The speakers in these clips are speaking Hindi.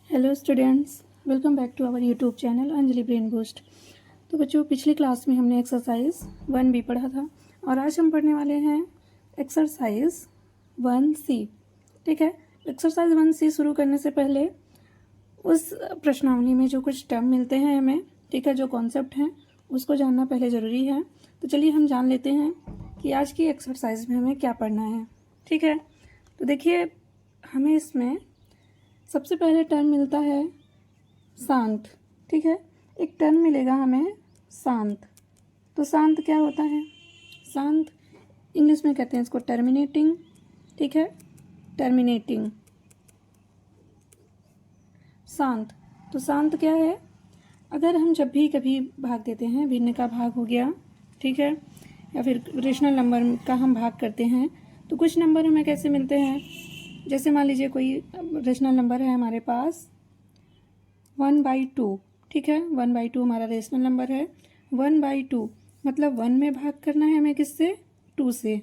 Hello students, welcome back to our YouTube channel Anjali brain boost. तो बच्चों, पिछली क्लास में हमने एक्सरसाइज 1B पढ़ा था और आज हम पढ़ने वाले हैं एक्सरसाइज 1C। ठीक है, एक्सरसाइज 1C शुरू करने से पहले उस प्रश्नावली में जो कुछ टर्म मिलते हैं हमें, ठीक है, जो कॉन्सेप्ट हैं उसको जानना पहले ज़रूरी है। तो चलिए हम जान लेते हैं कि आज की एक्सरसाइज में हमें क्या पढ़ना है। ठीक है, तो देखिए, हमें इसमें सबसे पहले टर्म मिलता है शांत। ठीक है, एक टर्म मिलेगा हमें शांत। तो शांत क्या होता है? शांत इंग्लिश में कहते हैं इसको टर्मिनेटिंग। ठीक है, टर्मिनेटिंग शांत। तो शांत क्या है? अगर हम जब भी कभी भाग देते हैं, भिन्न का भाग हो गया, ठीक है, या फिर रेशनल नंबर का हम भाग करते हैं, तो कुछ नंबर हमें कैसे मिलते हैं। जैसे मान लीजिए कोई रेशनल नंबर है हमारे पास 1/2। ठीक है, 1/2 हमारा रेशनल नंबर है। 1/2 मतलब 1 में भाग करना है हमें किससे? 2 से।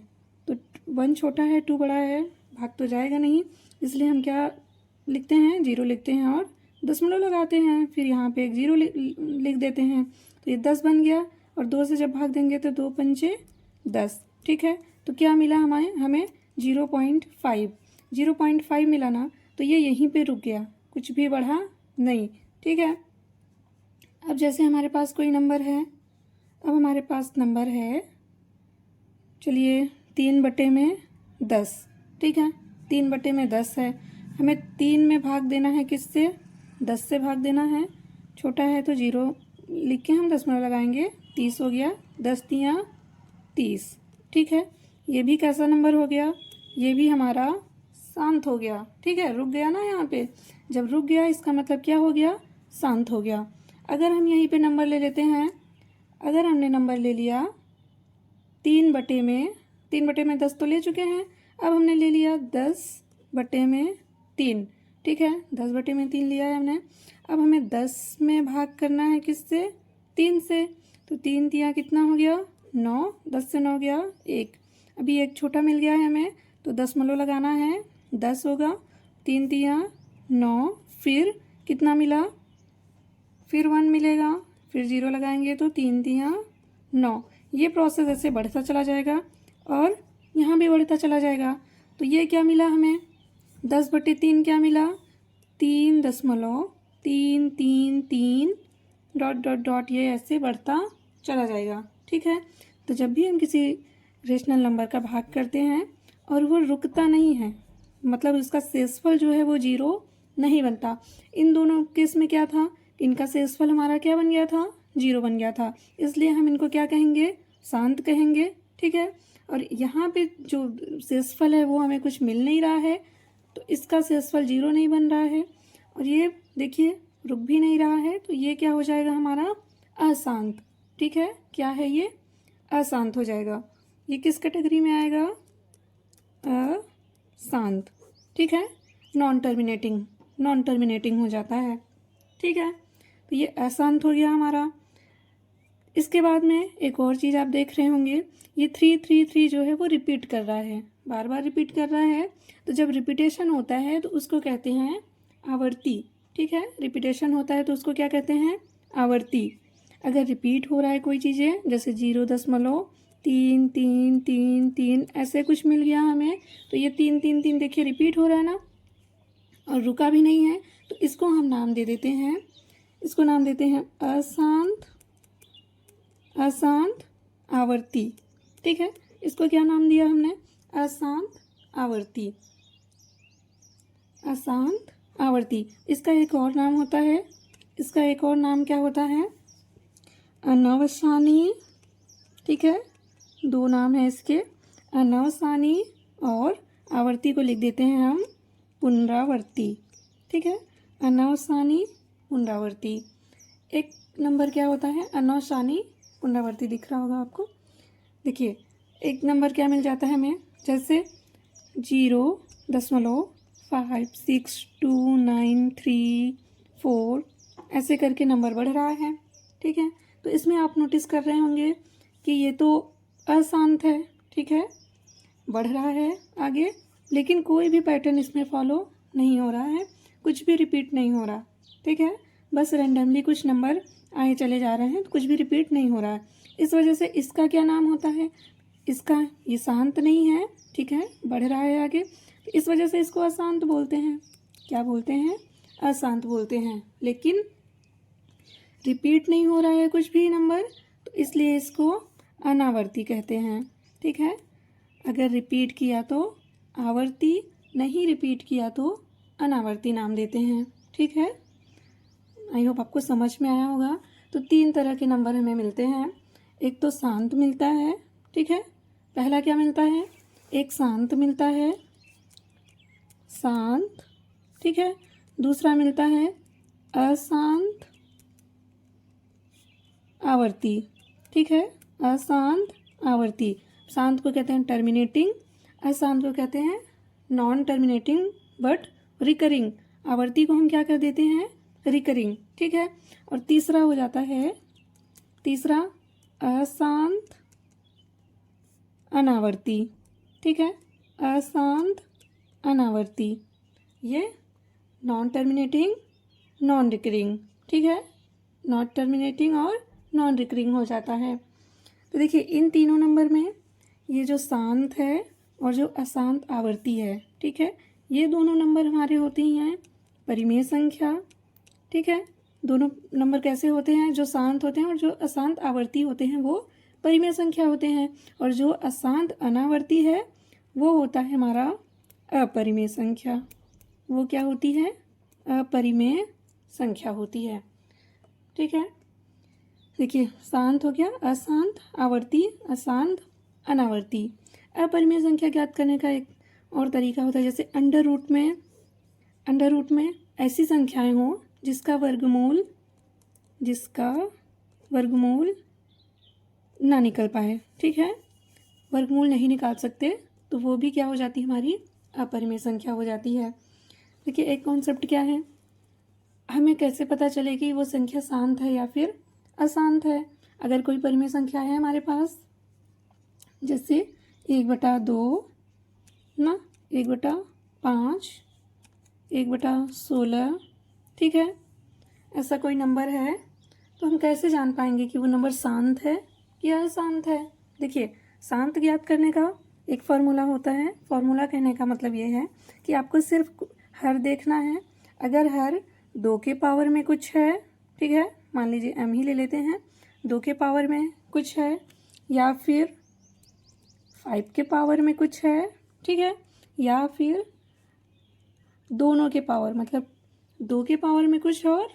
तो 1 छोटा है, 2 बड़ा है, भाग तो जाएगा नहीं, इसलिए हम क्या लिखते हैं? 0 लिखते हैं और दशमलव लगाते हैं, फिर यहाँ पे एक 0 लिख देते हैं। तो ये 10 बन गया और 2 से जब भाग देंगे तो 2 पंचे 10। ठीक है, तो क्या मिला हमें 0.5। 0.5 मिला ना, तो ये यहीं पे रुक गया, कुछ भी बढ़ा नहीं। ठीक है, अब जैसे हमारे पास कोई नंबर है, अब हमारे पास नंबर है, चलिए 3/10। ठीक है, 3/10 है, हमें 3 में भाग देना है किससे? 10 से भाग देना है। छोटा है तो 0 लिख के हम दशमलव लगाएंगे, 30 हो गया। 10 तियाँ 30। ठीक है, ये भी कैसा नंबर हो गया? ये भी हमारा शांत हो गया। ठीक है, रुक गया ना यहाँ पे। जब रुक गया इसका मतलब क्या हो गया? शांत हो गया। अगर हम यहीं पे नंबर ले लेते हैं, अगर हमने नंबर ले लिया 3/10 तो ले चुके हैं, अब हमने ले लिया 10/3। ठीक है, 10/3 लिया है हमने। अब हमें 10 में भाग करना है किससे? 3 से। तो 3 तियाँ कितना हो गया? 9। 10 से 9 गया 1। अभी एक छोटा मिल गया है हमें, तो दशमलव लगाना है, 10 होगा। 3 तियाँ 9, फिर कितना मिला? फिर 1 मिलेगा, फिर 0 लगाएंगे तो 3 तियाँ 9। ये प्रोसेस ऐसे बढ़ता चला जाएगा और यहाँ भी बढ़ता चला जाएगा। तो ये क्या मिला हमें? 10/3 क्या मिला? 3.333 डॉट डॉट डॉट, ये ऐसे बढ़ता चला जाएगा। ठीक है, तो जब भी हम किसी रेशनल नंबर का भाग करते हैं और वो रुकता नहीं है, मतलब उसका शेषफल जो है वो 0 नहीं बनता। इन दोनों केस में क्या था? इनका शेषफल हमारा क्या बन गया था? 0 बन गया था, इसलिए हम इनको क्या कहेंगे? शांत कहेंगे। ठीक है, और यहाँ पे जो शेषफल है वो हमें कुछ मिल नहीं रहा है, तो इसका शेषफल 0 नहीं बन रहा है और ये देखिए रुक भी नहीं रहा है, तो ये क्या हो जाएगा हमारा? अशांत। ठीक है, क्या है ये? अशांत हो जाएगा। ये किस कैटेगरी में आएगा? अशांत। ठीक है, नॉन टर्मिनेटिंग हो जाता है। ठीक है, तो ये अशांत हो गया हमारा। इसके बाद में एक और चीज़ आप देख रहे होंगे, ये 333 जो है वो रिपीट कर रहा है, बार बार रिपीट कर रहा है। तो जब रिपीटेशन होता है तो उसको कहते हैं आवर्ती। ठीक है, रिपीटेशन होता है तो उसको क्या कहते हैं? आवर्ती। अगर रिपीट हो रहा है कोई चीज़ें, जैसे 0.333 ऐसे कुछ मिल गया हमें, तो ये 333 देखिए रिपीट हो रहा है ना, और रुका भी नहीं है, तो इसको हम नाम दे देते हैं, इसको नाम देते हैं अशांत आवर्ती। ठीक है, इसको क्या नाम दिया हमने? अशांत आवर्ती। अशांत आवर्ती। इसका एक और नाम होता है, इसका एक और नाम क्या होता है? अनवसानी। ठीक है, 2 नाम है इसके, अनवसानी और आवर्ती को लिख देते हैं हम पुनरावर्ती। ठीक है, अनवसानी पुनरावर्ती। एक नंबर क्या होता है? अनवसानी पुनरावर्ती दिख रहा होगा आपको। देखिए, एक नंबर क्या मिल जाता है हमें, जैसे 0.562934 ऐसे करके नंबर बढ़ रहा है। ठीक है, तो इसमें आप नोटिस कर रहे होंगे कि ये तो अशांत है। ठीक है, बढ़ रहा है आगे, लेकिन कोई भी पैटर्न इसमें फॉलो नहीं हो रहा है, कुछ भी रिपीट नहीं हो रहा, ठीक है। बस रैंडमली कुछ नंबर आए चले जा रहे हैं, तो कुछ भी रिपीट नहीं हो रहा है। इस वजह से इसका क्या नाम होता है, इसका ये शांत नहीं है, ठीक है, बढ़ रहा है आगे, इस वजह से इसको अशांत बोलते हैं। क्या बोलते हैं, अशांत बोलते हैं। लेकिन रिपीट नहीं हो रहा है कुछ भी नंबर, तो इसलिए इसको अनावर्ती कहते हैं, ठीक है। अगर रिपीट किया तो आवर्ती, नहीं रिपीट किया तो अनावर्ती नाम देते हैं, ठीक है। आई होप आपको समझ में आया होगा। तो 3 तरह के नंबर हमें मिलते हैं। एक तो शांत मिलता है, ठीक है, पहला क्या मिलता है, एक शांत मिलता है, शांत, ठीक है। दूसरा मिलता है अशांत आवर्ती, ठीक है, अशांत आवर्ती। शांत को कहते हैं टर्मिनेटिंग, अशांत को कहते हैं नॉन टर्मिनेटिंग बट रिकरिंग। आवर्ती को हम क्या कर देते हैं, रिकरिंग, ठीक है। और तीसरा हो जाता है, तीसरा अशांत अनावर्ती, ठीक है, अशांत अनावर्ती। ये नॉन टर्मिनेटिंग, नॉन रिकरिंग, ठीक है, नॉन टर्मिनेटिंग और नॉन रिकरिंग हो जाता है। तो देखिए इन तीनों नंबर में ये जो शांत है और जो अशांत आवर्ती है, ठीक है, ये दोनों नंबर हमारे होते हैं परिमेय संख्या, ठीक है। दोनों नंबर कैसे होते हैं, जो शांत होते हैं और जो अशांत आवर्ती होते हैं वो परिमेय संख्या होते हैं, और जो अशांत अनावर्ती है वो होता है हमारा अपरिमेय संख्या। वो क्या होती है, अपरिमेय संख्या होती है, ठीक है। देखिए शांत हो गया, अशांत आवर्ती, अशांत अनावर्ती। अपरिमेय संख्या ज्ञात करने का एक और तरीका होता है, जैसे अंडर रूट में ऐसी संख्याएं हों जिसका वर्गमूल ना निकल पाए, ठीक है, वर्गमूल नहीं निकाल सकते, तो वो भी क्या हो जाती है, हमारी अपरिमेय संख्या हो जाती है। देखिए एक कॉन्सेप्ट क्या है, हमें कैसे पता चले कि वो संख्या शांत है या फिर अशांत है। अगर कोई परिमेय संख्या है हमारे पास, जैसे 1/2 ना, 1/5, 1/16, ठीक है, ऐसा कोई नंबर है, तो हम कैसे जान पाएंगे कि वो नंबर शांत है या अशांत है। देखिए शांत ज्ञात करने का एक फार्मूला होता है। फार्मूला कहने का मतलब ये है कि आपको सिर्फ हर देखना है। अगर हर 2 के पावर में कुछ है, ठीक है, मान लीजिए m ही ले लेते हैं, 2 के पावर में कुछ है या फिर 5 के पावर में कुछ है, ठीक है, या फिर दोनों के पावर, मतलब 2 के पावर में कुछ और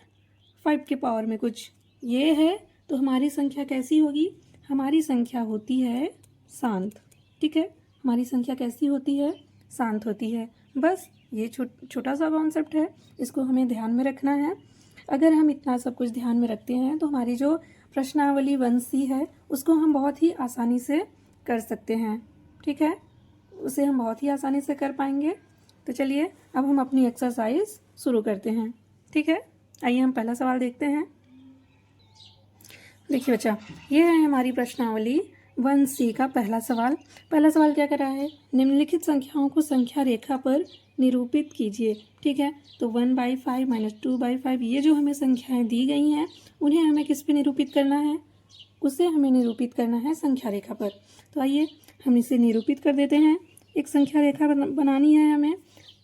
5 के पावर में कुछ, ये है, तो हमारी संख्या कैसी होगी, हमारी संख्या होती है शांत, ठीक है, हमारी संख्या कैसी होती है, शांत होती है। बस ये छोटा सा कॉन्सेप्ट है, इसको हमें ध्यान में रखना है। अगर हम इतना सब कुछ ध्यान में रखते हैं तो हमारी जो प्रश्नावली 1C है उसको हम बहुत ही आसानी से कर सकते हैं, ठीक है, उसे हम बहुत ही आसानी से कर पाएंगे। तो चलिए अब हम अपनी एक्सरसाइज शुरू करते हैं, ठीक है। आइए हम पहला सवाल देखते हैं। देखिए बच्चा, ये है हमारी प्रश्नावली 1C का पहला सवाल। पहला सवाल क्या कर रहा है, निम्नलिखित संख्याओं को संख्या रेखा पर निरूपित कीजिए, ठीक है। तो 1/5 - 2/5 ये जो हमें संख्याएं दी गई हैं उन्हें हमें किस पे निरूपित करना है, उसे हमें निरूपित करना है संख्या रेखा पर। तो आइए हम इसे निरूपित कर देते हैं। एक संख्या रेखा बनानी है हमें।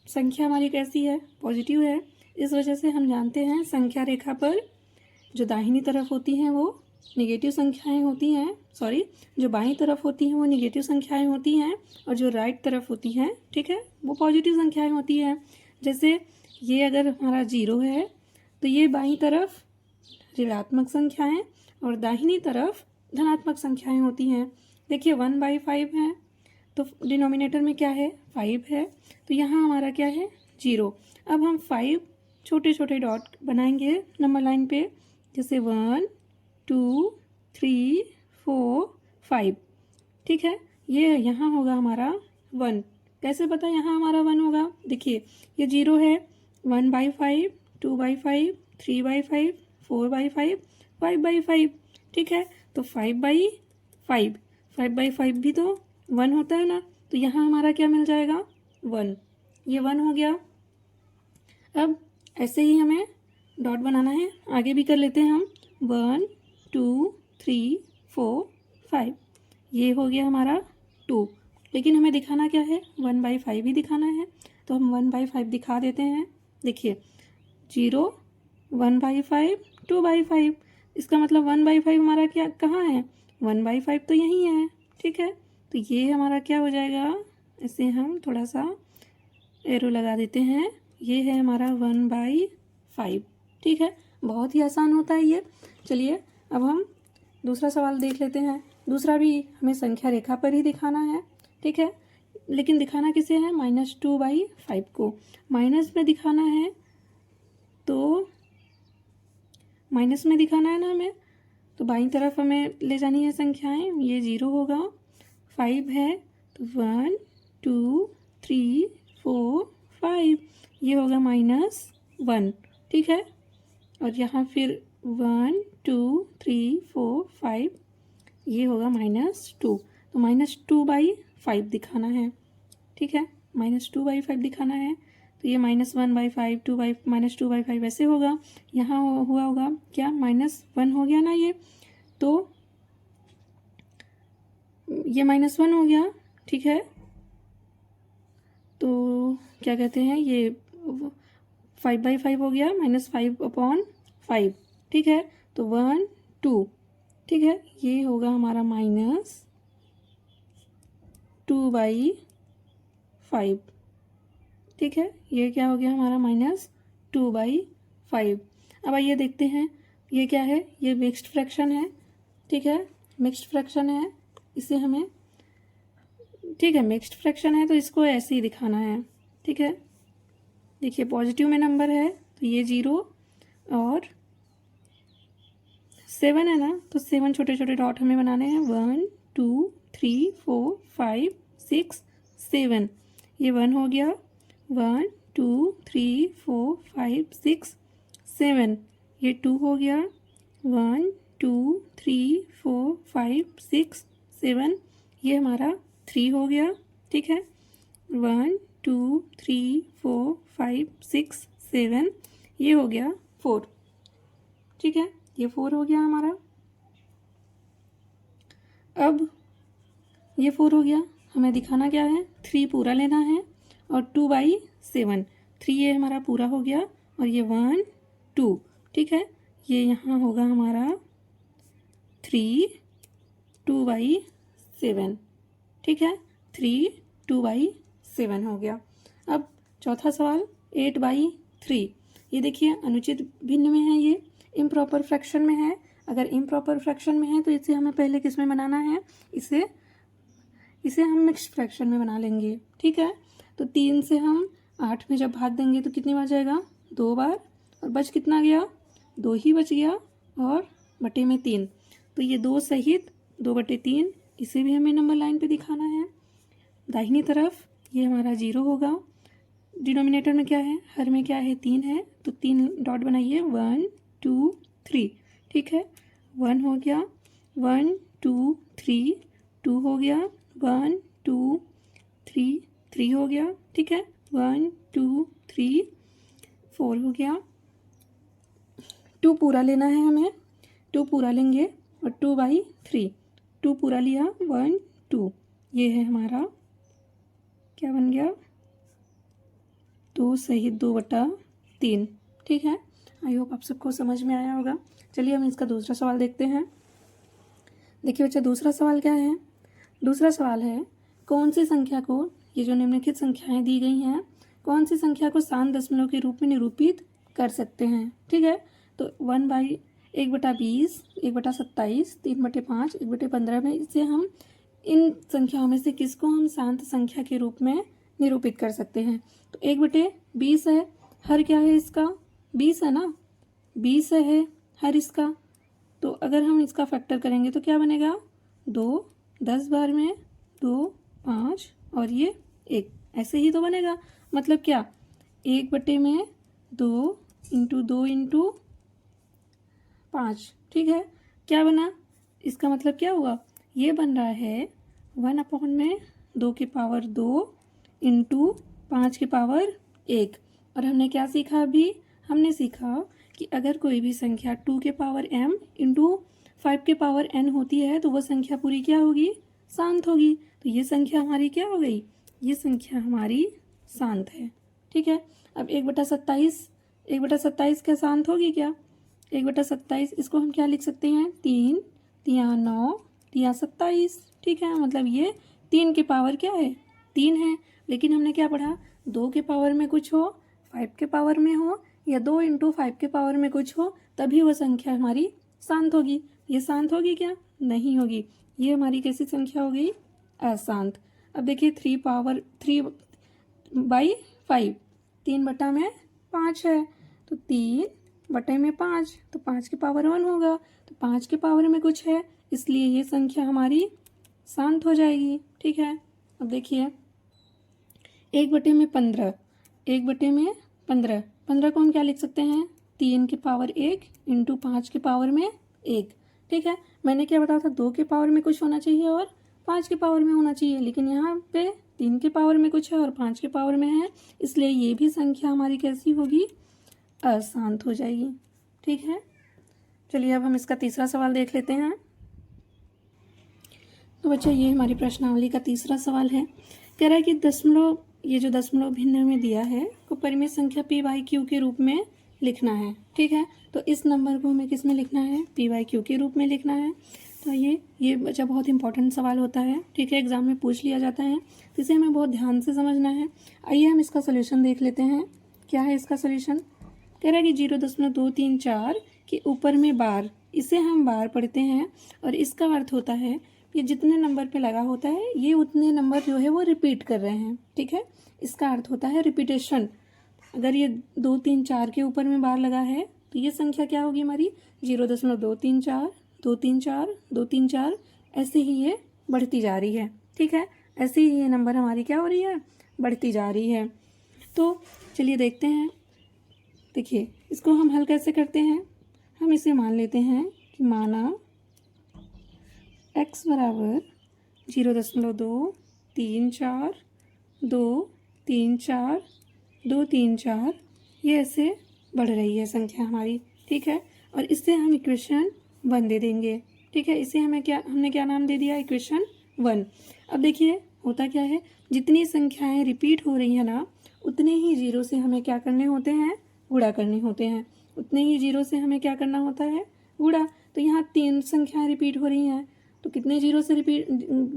संख्या हमारी कैसी है, पॉजिटिव है, इस वजह से हम जानते हैं संख्या रेखा पर जो दाहिनी तरफ होती हैं वो निगेटिव संख्याएं होती हैं, सॉरी, जो बाईं तरफ होती हैं वो निगेटिव संख्याएं होती हैं, और जो राइट तरफ होती हैं, ठीक है, वो पॉजिटिव संख्याएं होती हैं। जैसे ये अगर हमारा 0 है तो ये बाईं तरफ ऋणात्मक संख्याएं और दाहिनी तरफ धनात्मक संख्याएं होती हैं। देखिए 1/5 है तो डिनोमिनेटर में क्या है, 5 है, तो यहाँ हमारा क्या है, 0। अब हम 5 छोटे छोटे डॉट बनाएंगे नंबर लाइन पे, जैसे 1 2 3 4 5, ठीक है। ये यहाँ होगा हमारा 1। कैसे पता यहाँ हमारा 1 होगा, देखिए ये 0 है, 1/5, 2/5, 3/5, 4/5, 5/5, ठीक है। तो 5/5 भी तो 1 होता है ना, तो यहाँ हमारा क्या मिल जाएगा, 1, ये 1 हो गया। अब ऐसे ही हमें डॉट बनाना है। आगे भी कर लेते हैं हम। 1 2 3 4 5, ये हो गया हमारा 2। लेकिन हमें दिखाना क्या है, 1/5 ही दिखाना है, तो हम 1/5 दिखा देते हैं। देखिए 0 1/5 2/5, इसका मतलब 1/5 हमारा क्या कहाँ है, 1/5 तो यहीं है। ठीक है, तो ये हमारा क्या हो जाएगा, इसे हम थोड़ा सा एरो लगा देते हैं, ये है हमारा 1/5। ठीक है, बहुत ही आसान होता है ये। चलिए अब हम दूसरा सवाल देख लेते हैं। दूसरा भी हमें संख्या रेखा पर ही दिखाना है। ठीक है, लेकिन दिखाना किसे है, -2/5 को माइनस में दिखाना है, तो माइनस में दिखाना है ना हमें, तो बाईं तरफ हमें ले जानी है संख्याएं। ये 0 होगा, 5 है तो 1 2 3 4 5, ये होगा -1। ठीक है, और यहाँ फिर 1 2 3 4 5, ये होगा -2, तो -2/5 दिखाना है। ठीक है, -2/5 दिखाना है, तो ये -1/5 -2/5 ऐसे होगा। यहाँ हुआ होगा क्या, -1 हो गया ना ये, तो ये -1 हो गया। ठीक है, तो क्या कहते हैं, ये 5/5 हो गया, -5/5। ठीक है, तो 1 2, ठीक है, ये होगा हमारा -2/5। ठीक है, ये क्या हो गया हमारा -2/5। अब आइए देखते हैं ये क्या है, ये मिक्स्ड फ्रैक्शन है। ठीक है, मिक्स्ड फ्रैक्शन है, इसे हमें, ठीक है, मिक्स्ड फ्रैक्शन है तो इसको ऐसे ही दिखाना है। ठीक है, देखिए पॉजिटिव में नंबर है तो ये 0 और 7 है ना, तो 7 छोटे छोटे डॉट हमें बनाने हैं। 1 2 3 4 5 6 7, ये 1 हो गया। 1 2 3 4 5 6 7, ये 2 हो गया। 1 2 3 4 5 6 7, ये हमारा 3 हो गया। ठीक है, 1 2 3 4 5 6 7, ये हो गया 4। ठीक है, ये 4 हो गया हमारा। अब ये 4 हो गया, हमें दिखाना क्या है, 3 पूरा लेना है और 2/7, 3 ये हमारा पूरा हो गया और ये 1 2। ठीक है, ये यहाँ होगा हमारा 3 2/7। ठीक है, 3 2/7 हो गया। अब चौथा सवाल 8/3, ये देखिए अनुचित भिन्न में है, ये इम्प्रॉपर फ्रैक्शन में है। अगर इम्प्रॉपर फ्रैक्शन में है तो इसे हमें पहले किस में बनाना है, इसे हम मिक्स्ड फ्रैक्शन में बना लेंगे। ठीक है, तो 3 से हम 8 में जब भाग देंगे तो कितनी बार जाएगा, 2 बार, और बच कितना गया, 2 ही बच गया, और बटे में 3, तो ये 2 सहित 2/3, इसे भी हमें नंबर लाइन पे दिखाना है। दाहिनी तरफ ये हमारा 0 होगा, डिनोमिनेटर में क्या है, हर में क्या है, 3 है, तो 3 डॉट बनाइए, 1 2 3। ठीक है, 1 हो गया, 1 2 3, 2 हो गया, 1 2 3, 3 हो गया। ठीक है, 1 2 3 4 हो गया। 2 पूरा लेना है हमें, 2 पूरा लेंगे और 2/3, 2 पूरा लिया, 1 2, ये है हमारा क्या बन गया, 2 सहित 2/3। ठीक है, आई होप आप सबको समझ में आया होगा। चलिए हम इसका दूसरा सवाल देखते हैं। देखिए बच्चा, दूसरा सवाल क्या है, दूसरा सवाल है, कौन सी संख्या को, ये जो निम्नलिखित संख्याएं दी गई हैं, कौन सी संख्या को शांत दशमलव के रूप में निरूपित कर सकते हैं। ठीक है, तो 1/20, 1/27, 3/5, 1/15 में से हम इन संख्याओं में से किसको हम शांत संख्या के रूप में निरूपित कर सकते हैं। तो 1/20 है, हर क्या है इसका, 20 है ना, 20 है हर इसका, तो अगर हम इसका फैक्टर करेंगे तो क्या बनेगा, 2, 10 बार में 2 5 और ये 1, ऐसे ही तो बनेगा। मतलब क्या, 1/2 इंटू 2 इंटू 5। ठीक है, क्या बना, इसका मतलब क्या हुआ, ये बन रहा है 1/2 इंटू 5 की पावर 1। और हमने क्या सीखा अभी, हमने सीखा कि अगर कोई भी संख्या 2 के पावर m इंटू 5 के पावर n होती है तो वह संख्या पूरी क्या होगी, शांत होगी। तो ये संख्या हमारी क्या हो गई, ये संख्या हमारी शांत है। ठीक है, अब 1/27 क्या शांत होगी क्या, 1/27 इसको हम क्या लिख सकते हैं, 3 तिया 9 तिया 27। ठीक है, मतलब ये 3 के पावर क्या है, 3 है। लेकिन हमने क्या पढ़ा, 2 के पावर में कुछ हो, 5 के पावर में हो, या 2 इंटू 5 के पावर में कुछ हो, तभी वह संख्या हमारी शांत होगी। ये शांत होगी क्या, नहीं होगी। ये हमारी कैसी संख्या हो गई, अशांत। अब देखिए 3/5, 3/5 है, तो 3/5, तो 5 के पावर 1 होगा, तो 5 के पावर में कुछ है, इसलिए ये संख्या हमारी शांत हो जाएगी। ठीक है, अब देखिए 1/15, 1/15, 15 को हम क्या लिख सकते हैं, 3 के पावर 1 इंटू 5 के पावर में 1। ठीक है, मैंने क्या बताया था, 2 के पावर में कुछ होना चाहिए और 5 के पावर में होना चाहिए, लेकिन यहाँ पे 3 के पावर में कुछ है और 5 के पावर में है, इसलिए ये भी संख्या हमारी कैसी होगी, अशांत हो जाएगी। ठीक है, चलिए अब हम इसका तीसरा सवाल देख लेते हैं। तो बच्चा ये हमारी प्रश्नावली का तीसरा सवाल है। कह रहा है कि दशमलव, ये जो दशमलव भिन्न में दिया है को परिमेय संख्या p/q के रूप में लिखना है। ठीक है, तो इस नंबर को हमें किस में लिखना है, p/q के रूप में लिखना है। तो ये बच्चा बहुत इंपॉर्टेंट सवाल होता है। ठीक है, एग्जाम में पूछ लिया जाता है, तो इसे हमें बहुत ध्यान से समझना है। आइए हम इसका सोल्यूशन देख लेते हैं। क्या है इसका सोल्यूशन, कह रहा है कि 0.234 के ऊपर में बार, इसे हम बार पढ़ते हैं और इसका अर्थ होता है ये जितने नंबर पे लगा होता है ये उतने नंबर जो है वो रिपीट कर रहे हैं। ठीक है, इसका अर्थ होता है रिपीटेशन। अगर ये 2 3 4 के ऊपर में बार लगा है तो ये संख्या क्या होगी हमारी, 0.234, 234, 234, ऐसे ही ये बढ़ती जा रही है। ठीक है, ऐसे ही ये नंबर हमारी क्या हो रही है, बढ़ती जा रही है। तो चलिए देखते हैं। देखिए इसको हम हल कैसे करते हैं, हम इसे मान लेते हैं कि माना x बराबर 0.234, 234, 234, ये ऐसे बढ़ रही है संख्या हमारी। ठीक है, और इससे हम इक्वेशन 1 दे देंगे। ठीक है, इसे हमने क्या नाम दे दिया, इक्वेशन 1। अब देखिए होता क्या है, जितनी संख्याएं रिपीट हो रही है ना, उतने ही जीरो से हमें क्या करने होते हैं, गुणा करने होते हैं। उतने ही जीरो से हमें क्या करना होता है, गुणा। तो यहाँ 3 संख्याएं रिपीट हो रही हैं, तो कितने जीरो से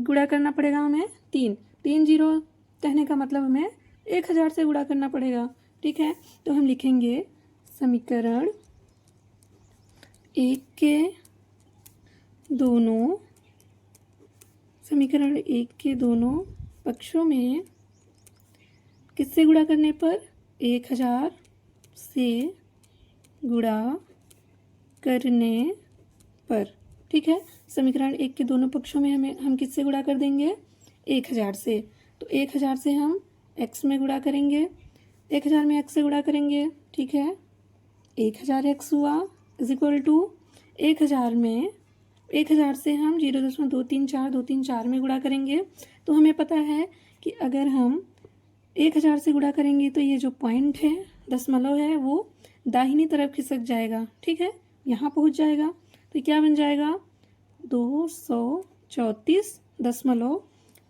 गुणा करना पड़ेगा हमें, 3 जीरो कहने का मतलब हमें 1000 से गुणा करना पड़ेगा। ठीक है, तो हम लिखेंगे समीकरण 1 के दोनों पक्षों में किससे गुणा करने पर, 1000 से गुणा करने पर। ठीक है, समीकरण 1 के दोनों पक्षों में हम किससे गुणा कर देंगे, 1000 से। तो 1000 से हम x में गुणा करेंगे, 1000 में x से गुणा करेंगे। ठीक है, 1000x हुआ इज इक्वल टू 1000 से हम 0.234 में गुणा करेंगे। तो हमें पता है कि अगर हम 1000 से गुणा करेंगे तो ये जो पॉइंट है, दशमलव है, वो दाहिनी तरफ खिसक जाएगा। ठीक है, यहाँ पहुँच जाएगा, तो क्या बन जाएगा, 234.234,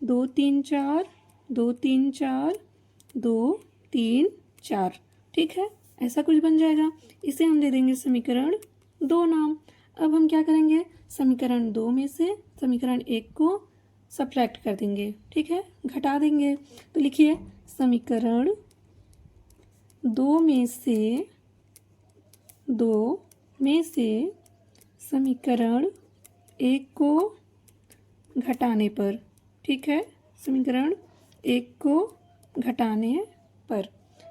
234, 234। ठीक है, ऐसा कुछ बन जाएगा। इसे हम दे देंगे समीकरण 2 नाम। अब हम क्या करेंगे, समीकरण 2 में से समीकरण 1 को सब्ट्रैक्ट कर देंगे। ठीक है, घटा देंगे। तो लिखिए समीकरण 2 में से समीकरण 1 को घटाने पर। ठीक है, समीकरण 1 को घटाने पर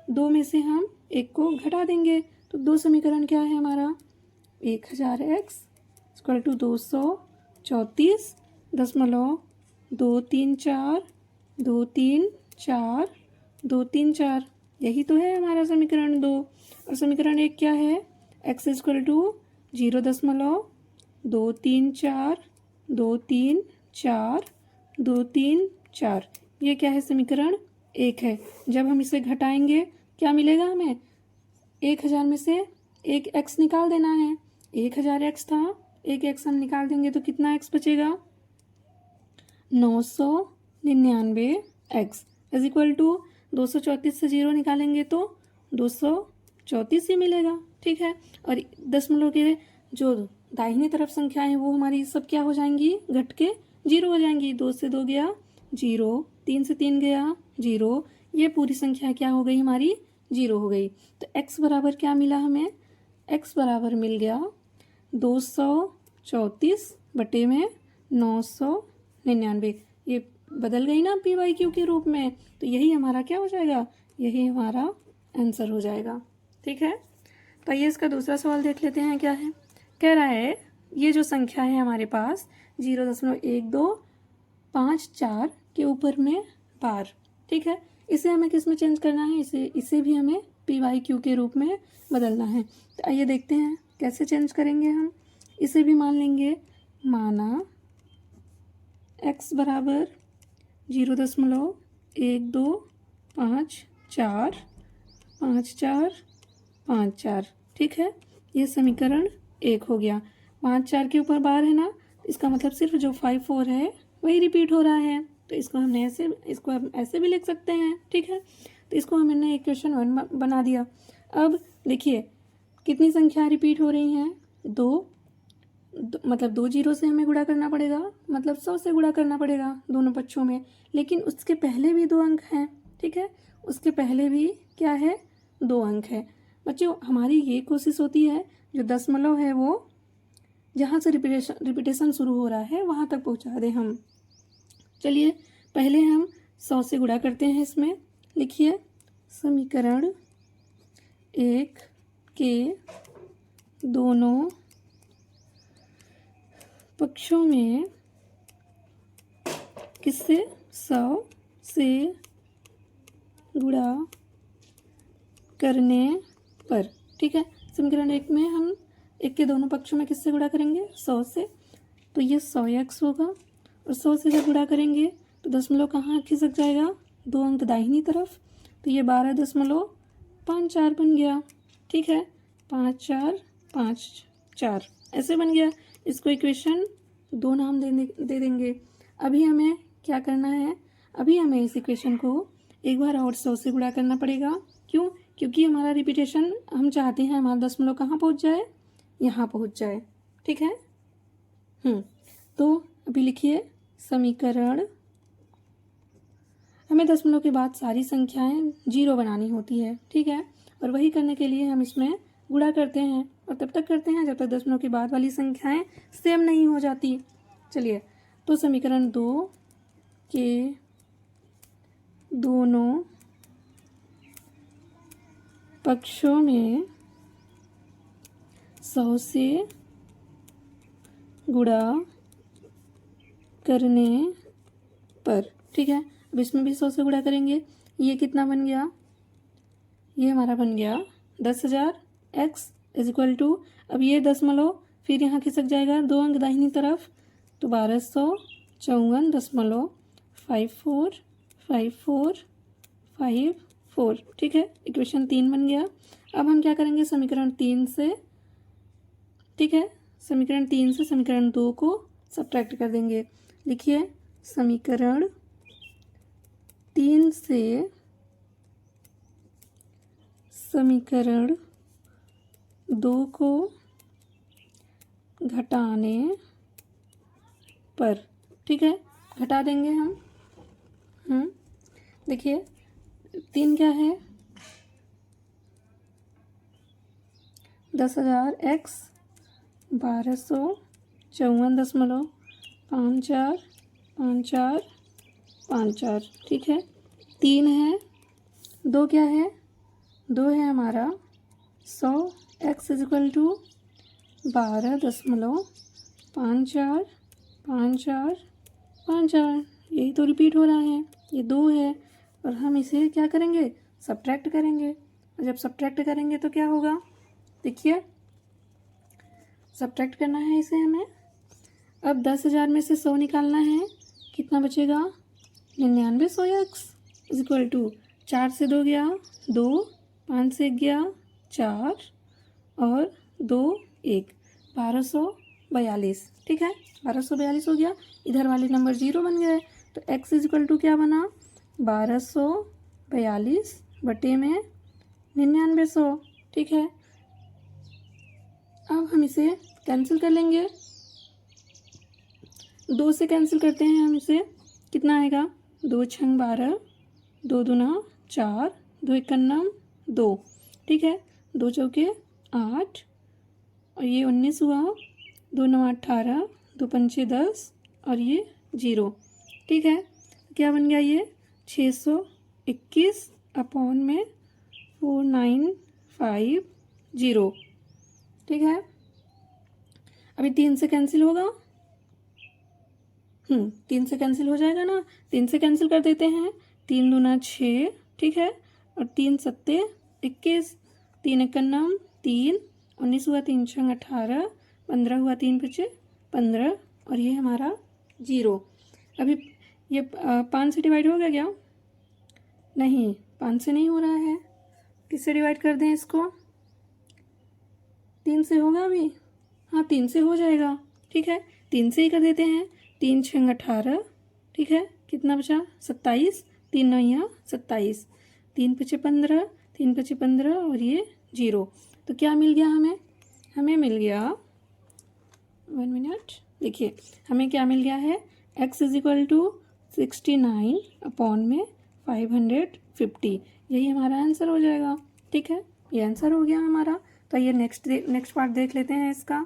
2 में से हम 1 को घटा देंगे। तो 2 समीकरण क्या है हमारा, 1000x इक्वल टू 234.234, 234, 234, यही तो है हमारा समीकरण 2। और समीकरण 1 क्या है, x इक्वल टू 0.234, 234, 234, ये क्या है, समीकरण 1 है। जब हम इसे घटाएंगे क्या मिलेगा हमें, 1000 में से एक x निकाल देना है। 1000 x था, एक x हम निकाल देंगे तो कितना x बचेगा? 999 x इज इक्वल टू 234 से 0 निकालेंगे तो 234 ही मिलेगा। ठीक है, और दशमलव के जो दाहिनी तरफ संख्याएं वो हमारी सब क्या हो जाएंगी? घट के 0 हो जाएंगी। 2 से 2 गया 0, 3 से 3 गया 0, ये पूरी संख्या क्या हो गई हमारी? 0 हो गई। तो x बराबर क्या मिला हमें? x बराबर मिल गया 234 बटे में 999। ये बदल गई ना पी वाई क्यू के रूप में, तो यही हमारा क्या हो जाएगा? यही हमारा आंसर हो जाएगा। ठीक है, तो आइए इसका दूसरा सवाल देख लेते हैं क्या है। कह रहा है ये जो संख्या है हमारे पास 0.1254 के ऊपर में बार। ठीक है, इसे हमें किस में चेंज करना है? इसे भी हमें पी वाई क्यू के रूप में बदलना है। तो आइए देखते हैं कैसे चेंज करेंगे हम। इसे भी मान लेंगे, माना x बराबर 0.12545454। ठीक है, ये समीकरण 1 हो गया। 5 4 के ऊपर बार है ना, इसका मतलब सिर्फ जो 5 4 है वही रिपीट हो रहा है, तो इसको हमने इसको हम ऐसे भी लिख सकते हैं। ठीक है, तो इसको हमने इक्वेशन 1 बना दिया। अब देखिए कितनी संख्या रिपीट हो रही हैं? 2 मतलब 2 जीरो से हमें गुणा करना पड़ेगा, मतलब 100 से गुणा करना पड़ेगा दोनों पक्षों में, लेकिन उसके पहले भी 2 अंक हैं। ठीक है, उसके पहले भी क्या है? 2 अंक है। बच्चों हमारी ये कोशिश होती है जो दशमलव है वो जहाँ से रिपीटेशन शुरू हो रहा है वहाँ तक पहुँचा दें हम। चलिए पहले हम 100 से गुणा करते हैं। इसमें लिखिए समीकरण 1 के दोनों पक्षों में किससे? 100 से गुणा करने पर। ठीक है, समीकरण 1 में हम 1 के दोनों पक्षों में किससे गुणा करेंगे? 100 से, तो ये 100x होगा, और 100 से जब गुणा करेंगे तो दशमलव कहाँ खिसक जाएगा? 2 अंक दाहिनी तरफ, तो ये 12.54 बन गया। ठीक है, 5 4 5 4 ऐसे बन गया। इसको इक्वेशन 2 नाम दे देंगे। अभी हमें क्या करना है? अभी हमें इस इक्वेशन को एक बार और 100 से गुणा करना पड़ेगा। क्यों? क्योंकि हमारा रिपीटेशन हम चाहते हैं हमारा दशमलव कहाँ पहुँच जाए? यहाँ पहुँच जाए। ठीक है, तो अभी लिखिए समीकरण, हमें दशमलव के बाद सारी संख्याएं 0 बनानी होती है। ठीक है, और वही करने के लिए हम इसमें गुणा करते हैं, और तब तक करते हैं जब तक दशमलव के बाद वाली संख्याएं सेम नहीं हो जाती। चलिए, तो समीकरण 2 के दोनों पक्षों में 100 से गुणा करने पर। ठीक है, अब इसमें भी 100 से गुणा करेंगे। ये कितना बन गया? ये हमारा बन गया 10,000 x इज इक्वल टू, अब ये दशमलव फिर यहाँ खिसक जाएगा 2 अंक दाहिनी तरफ, तो 1254 ठीक है, इक्वेशन 3 बन गया। अब हम क्या करेंगे? समीकरण 3 से, ठीक है, समीकरण 3 से समीकरण 2 को सब्ट्रैक्ट कर देंगे। लिखिए समीकरण 3 से समीकरण 2 को घटाने पर। ठीक है, घटा देंगे हम। देखिए 3 क्या है? 10,000 x 1254.5454। ठीक है, 3 है, 2 क्या है? 2 है हमारा 100 x इज इक्वल टू 12.545454। यही तो रिपीट हो रहा है, ये 2 है, और हम इसे क्या करेंगे? सब्ट्रैक्ट करेंगे। और जब सब्ट्रैक्ट करेंगे तो क्या होगा? देखिए सब्ट्रैक्ट करना है इसे हमें। अब 10,000 में से 100 निकालना है, कितना बचेगा? 99 100 x इज इक्वल टू 4 से 2 गया 2, 5 से 1 गया 4 और 2 1 1242। ठीक है, 1242 हो गया। इधर वाले नंबर 0 बन गए, तो x इज इक्वल टू क्या बना, 1242 बटे में 9900। ठीक है, अब हम इसे कैंसिल कर लेंगे, 2 से कैंसिल करते हैं हम इसे, कितना आएगा, 2 छंग 12, 2 दूना 4, 2 इक्यावन 2। ठीक है, 2 चौके 8 और ये 19 हुआ, 2 9 18, 2 पंचे 10 और ये 0। ठीक है, क्या बन गया ये 621 अपॉन में 4950। ठीक है, अभी 3 से कैंसिल होगा, 3 से कैंसिल हो जाएगा ना, 3 से कैंसिल कर देते हैं, 3 दूना 6। ठीक है, और 3 सत्ते 21, 3 इक्यावन 3, 19 हुआ 3 छंग 18, 15 हुआ 3 पचे 15 और ये हमारा 0। अभी ये 5 से डिवाइड हो गया क्या, नहीं 5 से नहीं हो रहा है, किससे डिवाइड कर दें इसको, 3 से होगा अभी, हाँ 3 से हो जाएगा। ठीक है, 3 से ही कर देते हैं, 3 छंग 18। ठीक है, कितना बचा 27, 3 9 27, 3 पचे 15, 3 पचे 15 और ये 0। तो क्या मिल गया हमें, हमें मिल गया, 1 मिनट, देखिए हमें क्या मिल गया है, x is equal to 69 upon में 550। यही हमारा आंसर हो जाएगा। ठीक है, ये आंसर हो गया हमारा। तो ये नेक्स्ट पार्ट देख लेते हैं इसका।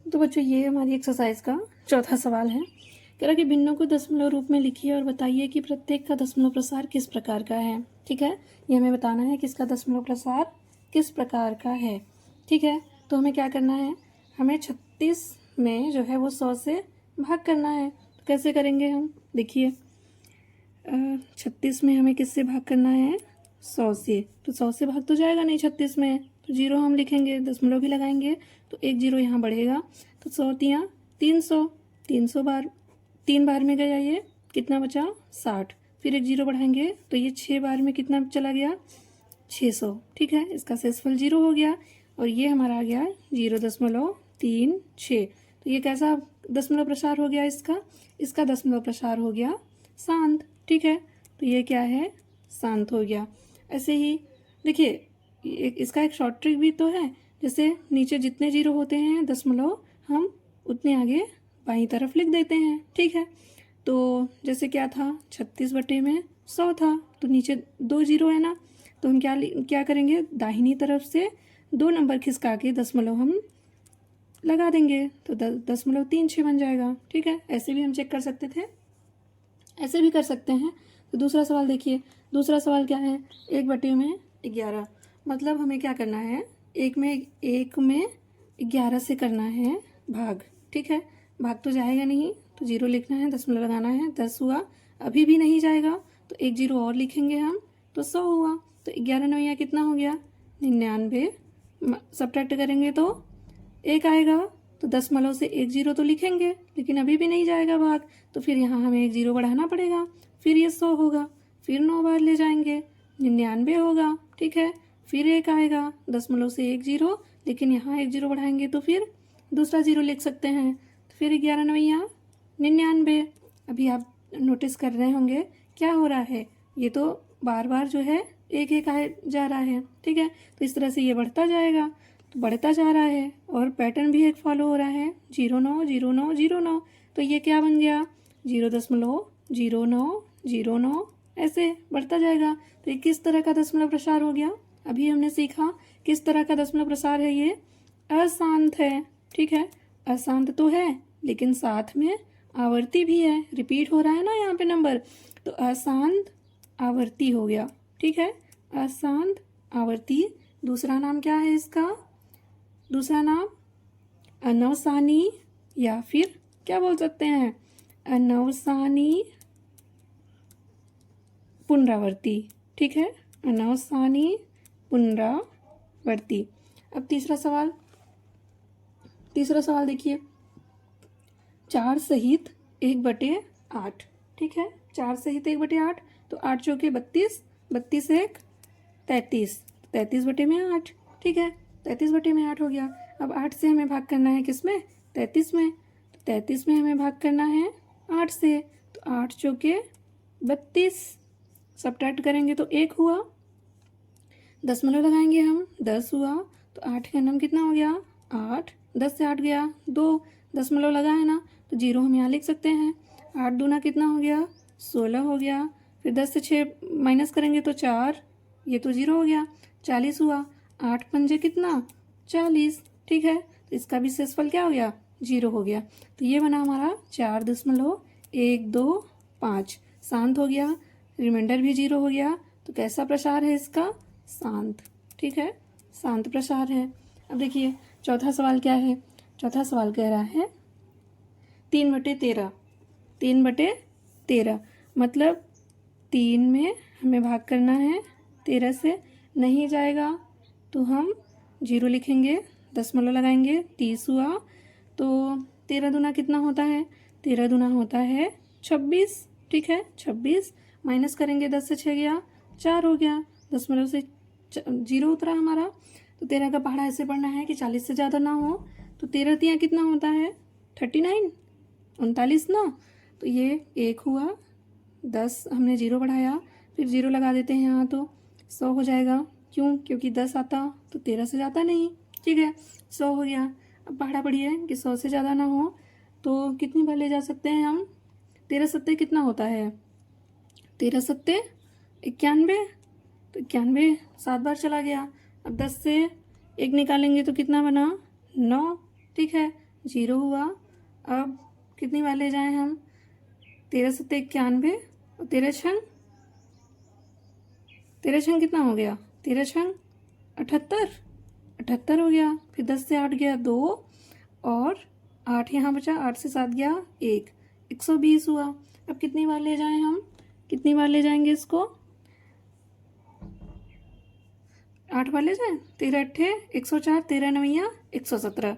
तो बच्चों ये हमारी एक्सरसाइज का चौथा सवाल है। कह रहा कि भिन्नों को दशमलव रूप में लिखिए और बताइए कि प्रत्येक का दशमलव प्रसार किस प्रकार का है। ठीक है, ये हमें बताना है कि इसका दशमलव प्रसार किस प्रकार का है। ठीक है, तो हमें क्या करना है, हमें 36 में जो है वो 100 से भाग करना है। तो कैसे करेंगे हम, देखिए 36 में हमें किससे भाग करना है, 100 से। तो 100 से भाग तो जाएगा नहीं 36 में, तो 0 हम लिखेंगे, दशमलव भी लगाएंगे, तो एक 0 यहाँ बढ़ेगा। तो 100 तियाँ 300, 300 बार 3 बार में गया ये, कितना बचा 60, फिर एक 0 बढ़ाएंगे तो ये 6 बार में कितना चला गया 600। ठीक है, इसका शेषफल 0 हो गया और ये हमारा आ गया 0.36। तो ये कैसा दशमलव प्रसार हो गया, इसका दशमलव प्रसार हो गया शांत। ठीक है, तो ये क्या है, शांत हो गया। ऐसे ही देखिए इसका एक शॉर्ट ट्रिक भी तो है, जैसे नीचे जितने 0 होते हैं दशमलव हम उतने आगे बाईं तरफ लिख देते हैं। ठीक है, तो जैसे क्या था 36 बटे में 100 था, तो नीचे 2 0 है ना, तो हम क्या करेंगे, दाहिनी तरफ से 2 नंबर खिसका के दशमलव हम लगा देंगे, तो 0.36 बन जाएगा। ठीक है, ऐसे भी हम चेक कर सकते थे, ऐसे भी कर सकते हैं। तो दूसरा सवाल देखिए, दूसरा सवाल क्या है, 1 बटे में 11, मतलब हमें क्या करना है, एक में 11 से करना है भाग। ठीक है, भाग तो जाएगा नहीं, तो 0 लिखना है, दशमलव लगाना है, 10 हुआ, अभी भी नहीं जाएगा तो एक 0 और लिखेंगे हम, तो 100 हुआ। तो 11 9 कितना हो गया 99, सब्ट्रैक्ट करेंगे तो 1 आएगा, तो दशमलव से एक 0 तो लिखेंगे, लेकिन अभी भी नहीं जाएगा भाग, तो फिर यहाँ हमें एक 0 बढ़ाना पड़ेगा, फिर ये 100 होगा, फिर 9 बार ले जाएंगे 99 होगा। ठीक है, फिर 1 आएगा, दशमलव से एक 0, लेकिन यहाँ एक 0 बढ़ाएंगे तो फिर दूसरा 0 लिख सकते हैं, तो फिर 11 9 99। अभी आप नोटिस कर रहे होंगे क्या हो रहा है, ये तो बार बार जो है एक एक आए जा रहा है। ठीक है, तो इस तरह से ये बढ़ता जाएगा, तो बढ़ता जा रहा है और पैटर्न भी एक फॉलो हो रहा है, 0 9 0 9 0 9। तो ये क्या बन गया 0.0909, ऐसे बढ़ता जाएगा। तो ये किस तरह का दशमलव प्रसार हो गया, अभी हमने सीखा किस तरह का दशमलव प्रसार है, ये अशांत है। ठीक है, अशांत तो है लेकिन साथ में आवर्ती भी है, रिपीट हो रहा है ना यहाँ पे नंबर, तो अशांत आवर्ती हो गया। ठीक है, अशांत आवर्ती। दूसरा नाम क्या है इसका, दूसरा नाम अनवसानी, या फिर क्या बोल सकते हैं, अनवसानी पुनरावर्ती। ठीक है, अनवसानी पुनरावर्ती। अब तीसरा सवाल देखिए, 4 सहित 1/8। ठीक है। 4 से ही तो 1/8, तो 8 चौके 32, 32 एक 33, 33/8, ठीक है। 33/8 हो गया। अब 8 से हमें भाग करना है किसमें? 33 में। तो 33 में हमें भाग करना है 8 से, तो 8 चौके 32, सब्ट्रैक्ट करेंगे तो 1 हुआ, दशमलव लगाएंगे हम, 10 हुआ, तो 8 का नाम कितना हो गया? 8, 10 से 8 गया 2, दशमलव लगा है ना, तो 0 हम यहाँ लिख सकते हैं। 8 दूना कितना हो गया? 16 हो गया। फिर 10 से 6 माइनस करेंगे तो 4, ये तो 0 हो गया। 40 हुआ। 8 पंजे कितना? 40, ठीक है। तो इसका भी शेषफल क्या हो गया? 0 हो गया। तो ये बना हमारा 4.125। शांत हो गया, रिमाइंडर भी 0 हो गया। तो कैसा प्रसार है इसका? शांत, ठीक है, शांत प्रसार है। अब देखिए चौथा सवाल क्या है। चौथा सवाल कह रहा है 3/13, 3/13 मतलब 3 में हमें भाग करना है, 13 से नहीं जाएगा तो हम 0 लिखेंगे, दशमलव लगाएंगे, 30 हुआ। तो 13 दूना कितना होता है? 13 दूना होता है 26, ठीक है। 26 माइनस करेंगे, 10 से 6 गया 4 हो गया, दशमलव से 0 उतरा हमारा। तो 13 का पहाड़ा ऐसे पढ़ना है कि 40 से ज़्यादा ना हो। तो 13 तिया कितना होता है? 39, 39 ना। तो ये 1 हुआ, 10 हमने 0 बढ़ाया, फिर 0 लगा देते हैं यहाँ, तो 100 हो जाएगा। क्यों? क्योंकि 10 आता तो 13 से ज़्यादा नहीं, ठीक है। 100 हो गया। अब पहाड़ा पढ़िए कि 100 से ज़्यादा ना हो तो कितनी बार ले जा सकते हैं हम? 13 सत्ते कितना होता है? 13 सत्ते 91, तो 91 7 बार चला गया। अब 10 से 1 निकालेंगे तो कितना बना? 9, ठीक है, 0 हुआ। अब कितनी बार ले जाएं हम? 13 सत्ते 91 और 13 छंग कितना हो गया? 13 छंग 78, 78 हो गया। फिर 10 से 8 गया 2 और 8 यहाँ बचा, 8 से 7 गया 1, 120 हुआ। अब कितनी बार ले जाएं हम? कितनी बार ले जाएंगे इसको? 8 बार ले जाएं, 13 अट्ठे 104, 13 नवैया 117,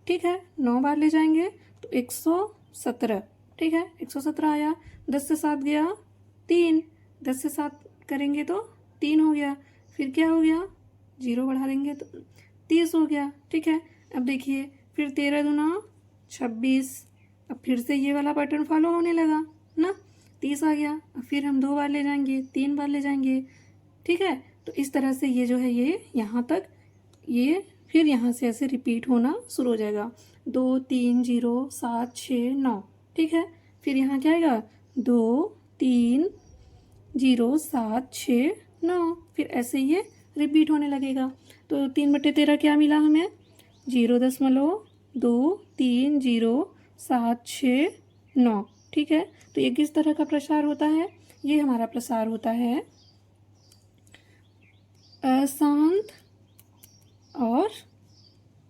ठीक है। 9 बार ले जाएंगे तो 117, ठीक है, 117 आया। 10 से 7 गया 3, 10 से 7 करेंगे तो 3 हो गया। फिर क्या हो गया? 0 बढ़ा देंगे तो 30 हो गया, ठीक है। अब देखिए फिर 13 दूना 26, अब फिर से ये वाला पैटर्न फॉलो होने लगा ना, 30 आ गया। अब फिर हम 2 बार ले जाएंगे, 3 बार ले जाएंगे, ठीक है। तो इस तरह से ये जो है ये यहाँ तक, ये फिर यहाँ से ऐसे रिपीट होना शुरू हो जाएगा। 2 3 0 7 6 9, ठीक है। फिर यहाँ क्या आएगा? 2 3 0 7 6 9, फिर ऐसे ये रिपीट होने लगेगा। तो 3/13 क्या मिला हमें? 0.230769, ठीक है। तो ये किस तरह का प्रसार होता है? ये हमारा प्रसार होता है अशांत और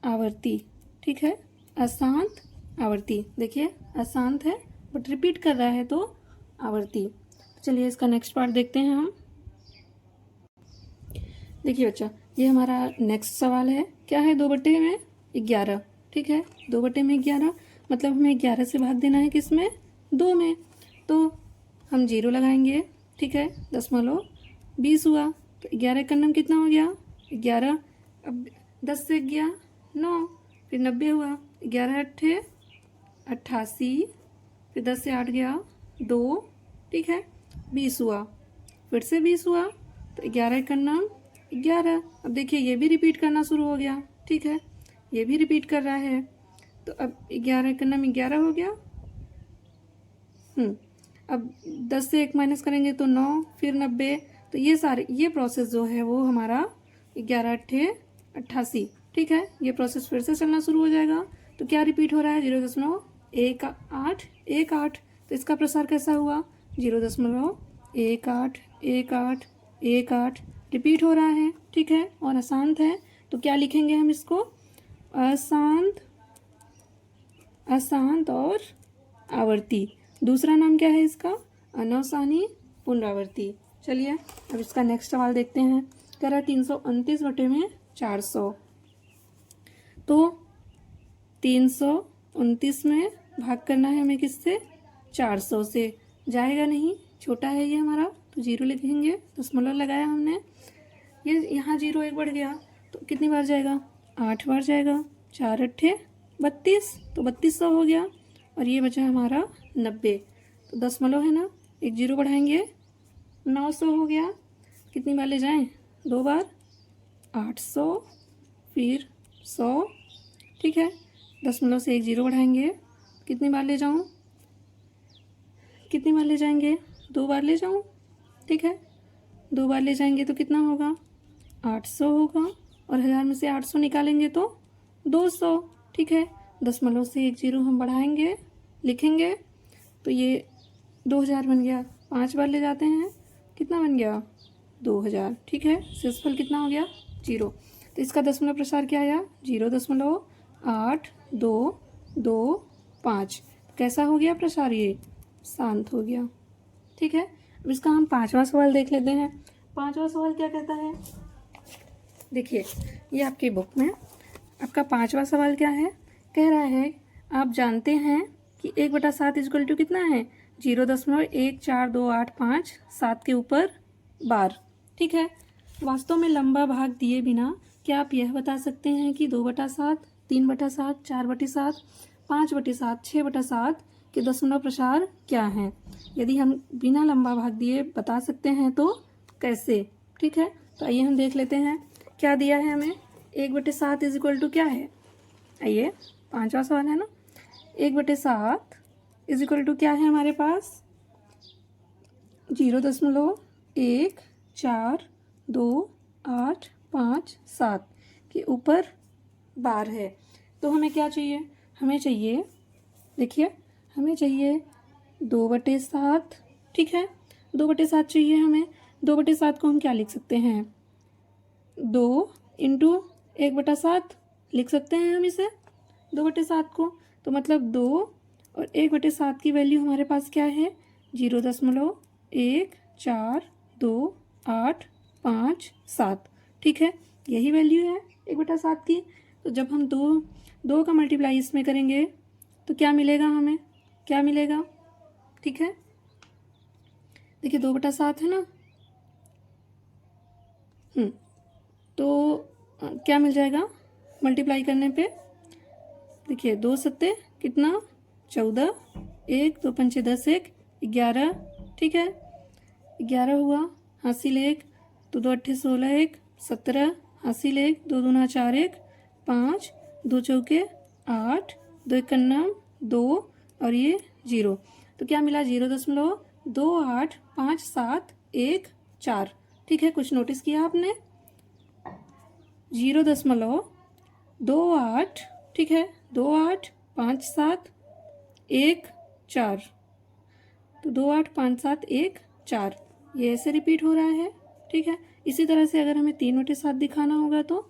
आवर्ती, ठीक है, अशांत आवर्ती। देखिए अशांत है बट रिपीट कर रहा है तो आवर्ती। चलिए इसका नेक्स्ट पार्ट देखते हैं हम। देखिए बच्चा, ये हमारा नेक्स्ट सवाल है। क्या है? 2/11, ठीक है। 2/11 मतलब हमें 11 से भाग देना है किसमें? 2 में। तो हम 0 लगाएंगे, ठीक है, दशमलव 20 हुआ। तो 11 का नाम कितना हो गया? 11। अब 10 से गया 9, फिर 90 हुआ। 11 अट्ठे 88, फिर 10 से 8 गया 2, ठीक है, 20 हुआ। फिर से 20 हुआ तो 11 का नाम 11। अब देखिए ये भी रिपीट करना शुरू हो गया, ठीक है, ये भी रिपीट कर रहा है। तो अब 11 का नाम 11 हो गया। अब 10 से 1 माइनस करेंगे तो 9, फिर 90। तो ये सारे ये प्रोसेस जो है वो हमारा 11 अट्ठे 88, ठीक है, ये प्रोसेस फिर से चलना शुरू हो जाएगा। तो क्या रिपीट हो रहा है? 0.1818। तो इसका प्रसार कैसा हुआ? 0.181818 रिपीट हो रहा है, ठीक है, और अशांत है। तो क्या लिखेंगे हम इसको? अशांत, अशांत और आवर्ती। दूसरा नाम क्या है इसका? अनवसानी पुनरावर्ती। चलिए अब इसका नेक्स्ट सवाल देखते हैं। कह रहा है 329/400। तो 329 में भाग करना है हमें किससे? 400 से। जाएगा नहीं, छोटा है ये हमारा, तो जीरो लिखेंगे, दशमलव लगाया हमने, ये यहाँ जीरो एक बढ़ गया तो कितनी बार जाएगा, 8 बार जाएगा, 4 अट्ठे 32, तो 3200 हो गया, और ये बचा हमारा 90, तो दशमलव है ना, एक जीरो बढ़ाएंगे, 900 हो गया, कितनी बार ले जाएं, 2 बार, 800 फिर 100, ठीक है, दशमलव से एक जीरो बढ़ाएंगे, कितनी बार ले जाऊं, कितनी बार ले जाएंगे, 2 बार ले जाऊं, ठीक है, 2 बार ले जाएंगे तो कितना होगा, 800 होगा, और 1000 में से 800 निकालेंगे तो 200, ठीक है, दशमलव से एक जीरो हम बढ़ाएंगे, लिखेंगे, तो ये 2000 बन गया, 5 बार ले जाते हैं, कितना बन गया, 2000, ठीक है, शेषफल कितना हो गया, जीरो, तो इसका दशमलव प्रसार क्या आया, 0.8225, कैसा हो गया प्रसार, ये शांत हो गया, ठीक है। अब इसका हम 5वां सवाल देख लेते हैं। 5वां सवाल क्या कहता है, देखिए ये आपकी बुक में आपका 5वां सवाल क्या है, कह रहा है आप जानते हैं कि 1/7 इक्वल टू कितना है, 0.14285 के ऊपर बार, ठीक है। वास्तव में लंबा भाग दिए बिना क्या आप यह बता सकते हैं कि 2/7, 3/7, 4/7, 5/7, 6/7 के दशमलव प्रसार क्या हैं। यदि हम बिना लंबा भाग दिए बता सकते हैं तो कैसे, ठीक है। तो आइए हम देख लेते हैं क्या दिया है हमें, 1/7 इज इक्वल टू क्या है, आइए 5वां सवाल है ना, 1/7 इज इक्वल टू क्या है हमारे पास, 0.14285 के ऊपर बार है। तो हमें क्या चाहिए, हमें चाहिए, देखिए हमें चाहिए 2/7, ठीक है, 2/7 चाहिए हमें, 2/7 को हम क्या लिख सकते हैं, 2 इंटू 1/7 लिख सकते हैं हम इसे, 2/7 को, तो मतलब 2 और 1/7 की वैल्यू हमारे पास क्या है, 0.14285, ठीक है, यही वैल्यू है 1/7 की। तो जब हम दो का मल्टीप्लाई इसमें करेंगे तो क्या मिलेगा हमें, क्या मिलेगा, ठीक है, देखिए 2/7 है ना, तो क्या मिल जाएगा मल्टीप्लाई करने पे, देखिए 2 सत्ते कितना 14, 1 2 पंचे 10, 1 11, ठीक है, 11 हुआ, हासिल 1, तो 2 अट्ठे 16, 1 17, हासिल 1, 2 दूना 4, 1 5, 2 चौके 8, 2 इक्यावन 2, और ये 0, तो क्या मिला 0.285714, ठीक है। कुछ नोटिस किया आपने, 0.28, ठीक है, 285714, तो 285714 ये ऐसे रिपीट हो रहा है, ठीक है। इसी तरह से अगर हमें 3/7 दिखाना होगा तो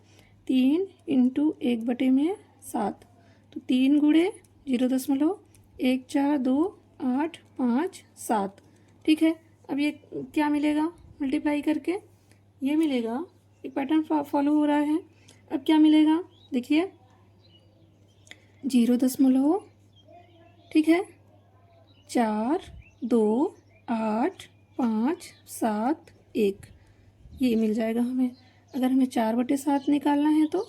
3 इंटू 1/7, तो 3 गुणे 0.14285, ठीक है। अब ये क्या मिलेगा मल्टीप्लाई करके, ये मिलेगा, एक पैटर्न फॉलो हो रहा है। अब क्या मिलेगा, देखिए 0, ठीक है, 4 2 8 5 7 1, ये मिल जाएगा हमें। अगर हमें 4/7 निकालना है तो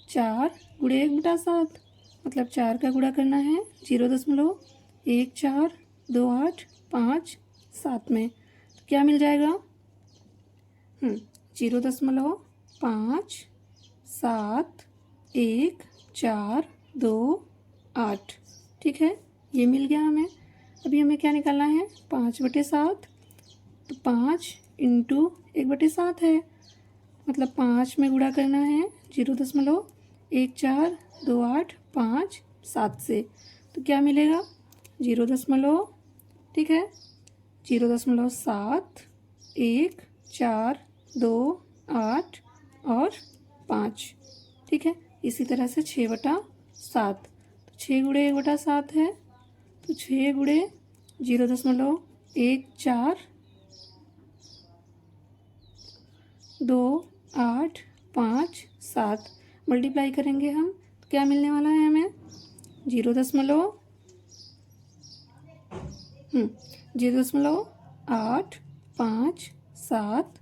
4 गुणे 1/7, मतलब 4 का गुणा करना है 0.142857 में, तो क्या मिल जाएगा, 0.571428, ठीक है, ये मिल गया हमें। अभी हमें क्या निकालना है, 5/7, तो 5 इंटू 1/7 है, मतलब 5 में गुणा करना है 0.14285 से, तो क्या मिलेगा 0, ठीक है, 0.7142 और 5, ठीक है। इसी तरह से 6/7, तो 6 गुणे 1/7 है, तो 6 गुणे 0.14285 मल्टीप्लाई करेंगे हम, तो क्या मिलने वाला है हमें, 0.857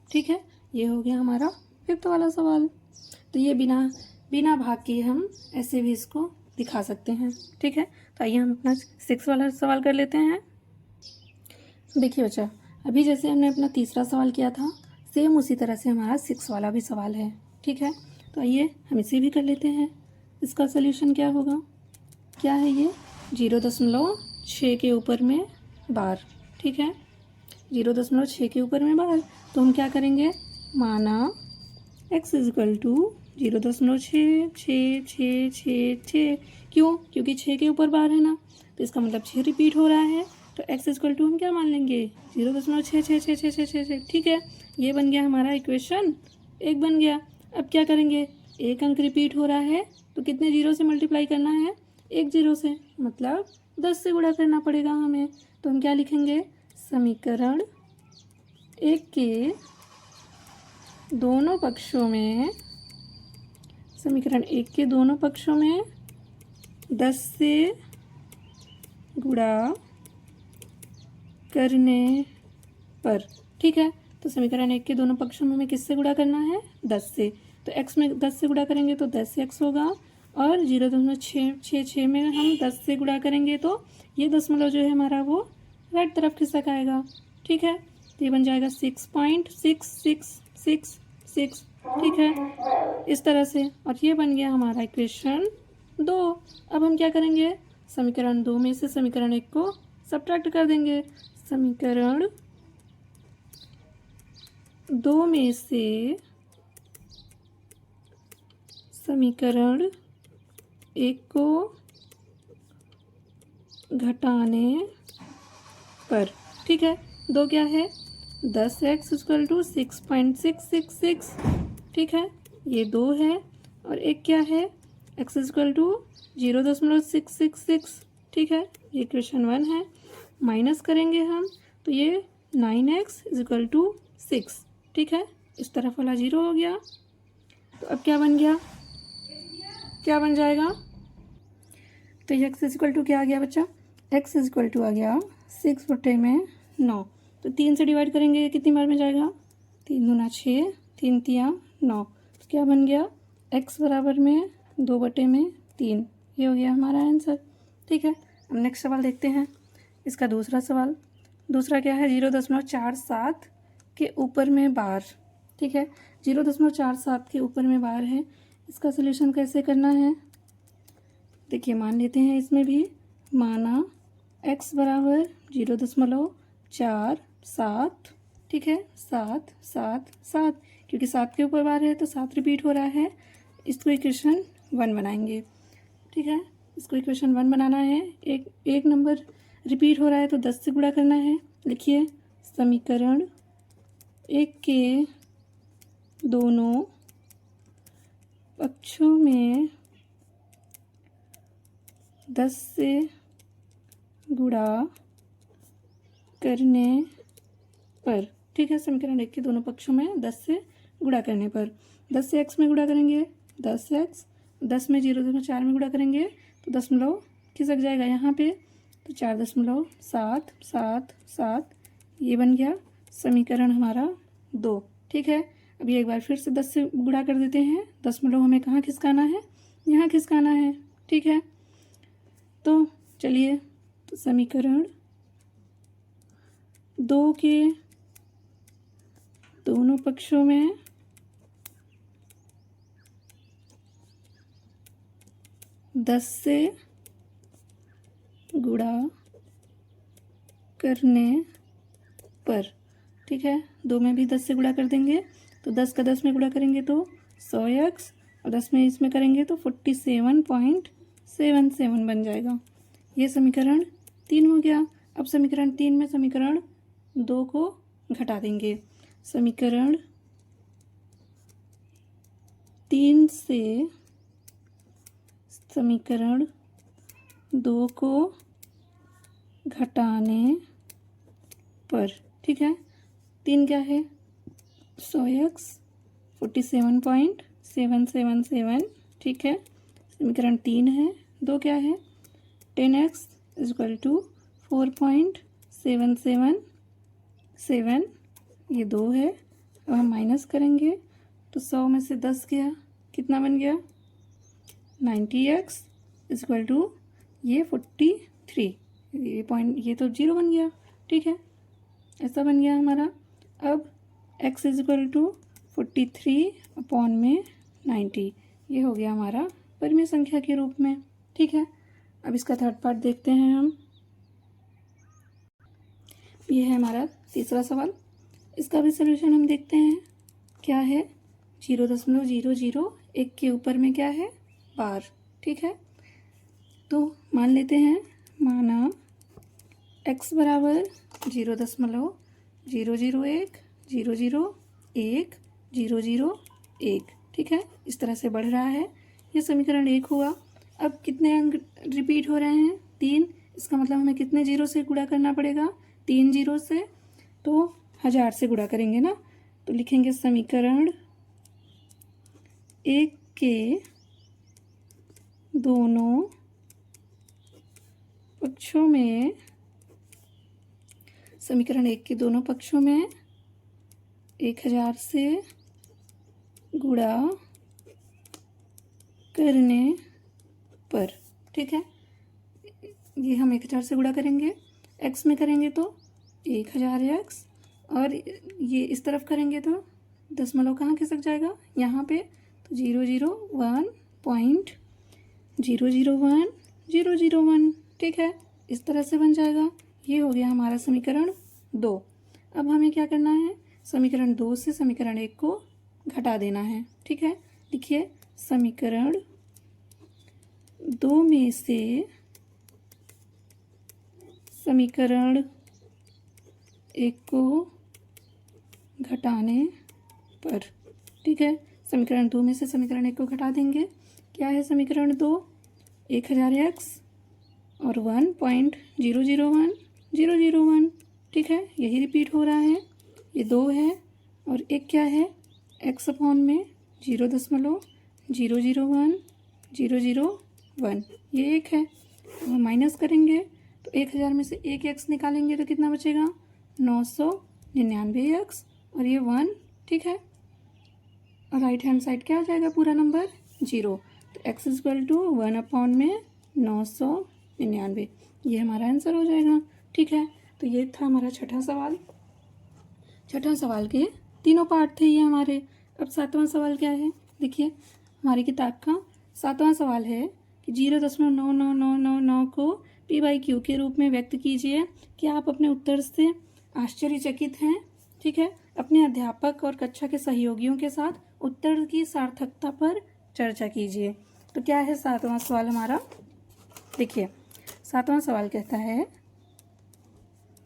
ठीक है, ये हो गया हमारा 5th वाला सवाल। तो ये बिना बिना भाग के हम ऐसे भी इसको दिखा सकते हैं। ठीक है, तो आइए हम अपना 6 वाला सवाल कर लेते हैं। देखिए बच्चा, अभी जैसे हमने अपना तीसरा सवाल किया था, सेम उसी तरह से हमारा 6 वाला भी सवाल है। ठीक है, तो आइए हम इसे भी कर लेते हैं। इसका सल्यूशन क्या होगा, क्या है ये 0.6 के ऊपर में बार। ठीक है, 0.6 के ऊपर में बार, तो हम क्या करेंगे, माना x इजिकल टू 0.6 क्यों, क्योंकि 6 के ऊपर बार है ना, तो इसका मतलब 6 रिपीट हो रहा है। तो x इजिकल टू हम क्या मान लेंगे, 0.6 ठीक है, ये बन गया हमारा इक्वेशन 1 बन गया। अब क्या करेंगे, एक अंक रिपीट हो रहा है तो कितने जीरो से मल्टीप्लाई करना है, 1 जीरो से, मतलब 10 से गुणा करना पड़ेगा हमें। तो हम क्या लिखेंगे, समीकरण 1 के दोनों पक्षों में, समीकरण 1 के दोनों पक्षों में 10 से गुणा करने पर। ठीक है, तो समीकरण 1 के दोनों पक्षों में हमें किससे गुणा करना है, 10 से। तो x में 10 से गुणा करेंगे तो 10 x होगा, और 0.6 में हम 10 से गुणा करेंगे तो ये दशमलव जो है हमारा वो राइट तरफ खिसक आएगा। ठीक है, तो ये बन जाएगा 6.6666। ठीक है, इस तरह से, और ये बन गया हमारा इक्वेशन 2। अब हम क्या करेंगे, समीकरण 2 में से समीकरण 1 को सब्ट्रैक्ट कर देंगे। समीकरण 2 में से समीकरण 1 को घटाने पर। ठीक है, 2 क्या है, 10x इक्वल टू 6.666। ठीक है, ये 2 है, और 1 क्या है, x इक्वल टू 0.666। ठीक है, ये इक्वेशन 1 है। माइनस करेंगे हम तो ये 9x इक्वल टू 6। ठीक है, इस तरफ वाला 0 हो गया। तो अब क्या बन गया, क्या बन जाएगा, तो ये x इक्वल टू क्या आ गया बच्चा, x इक्वल टू आ गया 6/9। तो 3 से डिवाइड करेंगे कितनी बार में जाएगा, 3 दूना 6, 3 तिया 9। तो क्या बन गया, x बराबर में 2/3। ये हो गया हमारा आंसर। ठीक है, अब नेक्स्ट सवाल देखते हैं। इसका दूसरा सवाल, दूसरा क्या है, 0.47 के ऊपर में बार। ठीक है, 0.47 के ऊपर में बार है, इसका सलूशन कैसे करना है, देखिए मान लेते हैं इसमें भी, माना x बराबर 0.47। ठीक है, 7 7 7, क्योंकि 7 के ऊपर बार है तो 7 रिपीट हो रहा है, इसको इक्वेशन 1 बनाएंगे। ठीक है, इसको इक्वेशन 1 बनाना है, एक नंबर रिपीट हो रहा है तो 10 से गुणा करना है। लिखिए, समीकरण 1 के दोनों पक्षों में 10 से गुणा करने पर। ठीक है, समीकरण 1 के दोनों पक्षों में 10 से गुणा करने पर, 10 से x में गुणा करेंगे 10x, 10 में 0.4 में गुणा करेंगे तो दशमलव खिसक जाएगा यहाँ पे, तो 4.777, ये बन गया समीकरण हमारा 2। ठीक है, अभी एक बार फिर से 10 से गुणा कर देते हैं, दशमलव हमें कहाँ खिसकाना है, यहाँ खिसकाना है। ठीक है, तो चलिए, तो समीकरण 2 के दोनों पक्षों में 10 से गुणा करने पर। ठीक है, 2 में भी 10 से गुणा कर देंगे, तो 10 का 10 में गुणा करेंगे तो 100x, और 10 में इसमें करेंगे तो 47.77 बन जाएगा। ये समीकरण 3 हो गया। अब समीकरण 3 में समीकरण 2 को घटा देंगे। समीकरण 3 से समीकरण 2 को घटाने पर। ठीक है, 3 क्या है, 100x, 47.777। ठीक है, समीकरण 3 है। 2 क्या है, 10x, इज इक्वल टू 4.777, ये 2 है। अब हम माइनस करेंगे तो 100 में से 10 गया, कितना बन गया 90x इज इक्वल टू ये 43, ये तो 0 बन गया, ठीक है, ऐसा बन गया हमारा। अब x इज इक्वल टू 43/90, ये हो गया हमारा परिमेय संख्या के रूप में, ठीक है। अब इसका थर्ड पार्ट देखते हैं हम। ये है हमारा तीसरा सवाल, इसका भी सलूशन हम देखते हैं। क्या है 0.001 के ऊपर में क्या है बार, ठीक है। तो मान लेते हैं, माना x बराबर 0.001 001 001, ठीक है, इस तरह से बढ़ रहा है। ये समीकरण 1 हुआ। अब कितने अंक रिपीट हो रहे हैं 3, इसका मतलब हमें कितने जीरो से गुणा करना पड़ेगा 3 जीरो से, तो 1000 से गुणा करेंगे ना, तो लिखेंगे समीकरण 1 के दोनों पक्षों में, समीकरण 1 के दोनों पक्षों में 1000 से गुणा करने पर, ठीक है, ये हम 1000 से गुणा करेंगे, x में करेंगे तो 1000x, और ये इस तरफ करेंगे तो दशमलव कहाँ खिसक जाएगा यहाँ पे, तो 001.001 ठीक है, इस तरह से बन जाएगा। ये हो गया हमारा समीकरण 2। अब हमें क्या करना है, समीकरण 2 से समीकरण 1 को घटा देना है, ठीक है। लिखिए समीकरण 2 में से समीकरण 1 को घटाने पर, ठीक है, समीकरण 2 में से समीकरण 1 को घटा देंगे। क्या है समीकरण 2, 1000x और 1.001001, ठीक है, यही रिपीट हो रहा है। ये 2 है और एक क्या है x अपॉन में 0.001 ये एक है। हम माइनस करेंगे तो 1000 में से एक x निकालेंगे तो कितना बचेगा 999x और ये 1, ठीक है, और राइट हैंड साइड क्या हो जाएगा पूरा नंबर 0, तो x is equal to 1 upon में 999, ये हमारा आंसर हो जाएगा, ठीक है। तो ये था हमारा छठा सवाल। छठा सवाल के तीनों पार्ट थे ये हमारे। अब सातवां सवाल क्या है, देखिए हमारी किताब का सातवां सवाल है कि 0.9999 को p/q के रूप में व्यक्त कीजिए। क्या आप अपने उत्तर से आश्चर्यचकित हैं, ठीक है। अपने अध्यापक और कक्षा के सहयोगियों के साथ उत्तर की सार्थकता पर चर्चा कीजिए। तो क्या है सातवां सवाल हमारा, देखिए सातवां सवाल कहता है,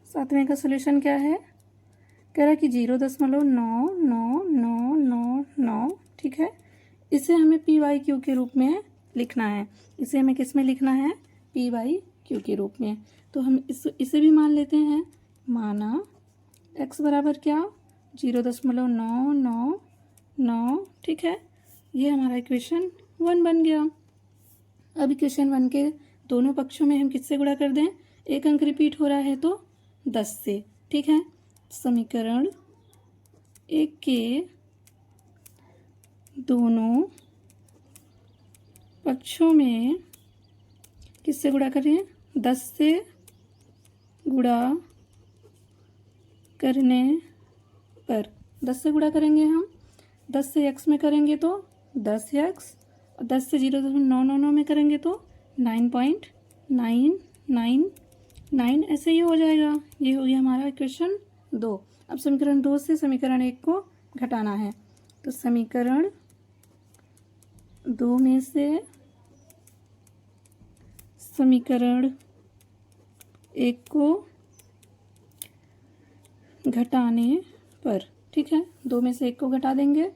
सातवें का सलूशन क्या है, कह रहा है कि 0.9999, ठीक है, इसे हमें p/q के रूप में लिखना है। इसे हमें किस में लिखना है, p/q के रूप में। तो हम इसे भी मान लेते हैं, माना x बराबर क्या 0.999, ठीक है, ये हमारा इक्वेशन 1 बन गया। अब इक्वेशन 1 के दोनों पक्षों में हम किससे गुणा कर दें, एक अंक रिपीट हो रहा है तो 10 से, ठीक है। समीकरण 1 के दोनों पक्षों में किससे गुणा करें, 10 से गुणा करने पर, 10 से गुणा करेंगे हम, 10 से x में करेंगे तो 10x, और 10 से 0.999 में करेंगे तो 9.999, ऐसे ही हो जाएगा। ये हो गया हमारा इक्वेशन 2। अब समीकरण 2 से समीकरण 1 को घटाना है, तो समीकरण 2 में से समीकरण 1 को घटाने पर, ठीक है, 2 में से 1 को घटा देंगे।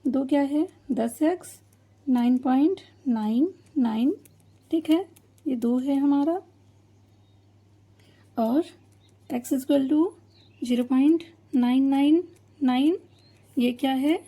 2 क्या है 10x, 9.99, ठीक है, ये 2 है हमारा, और x इक्वल टू 0.999, ये क्या है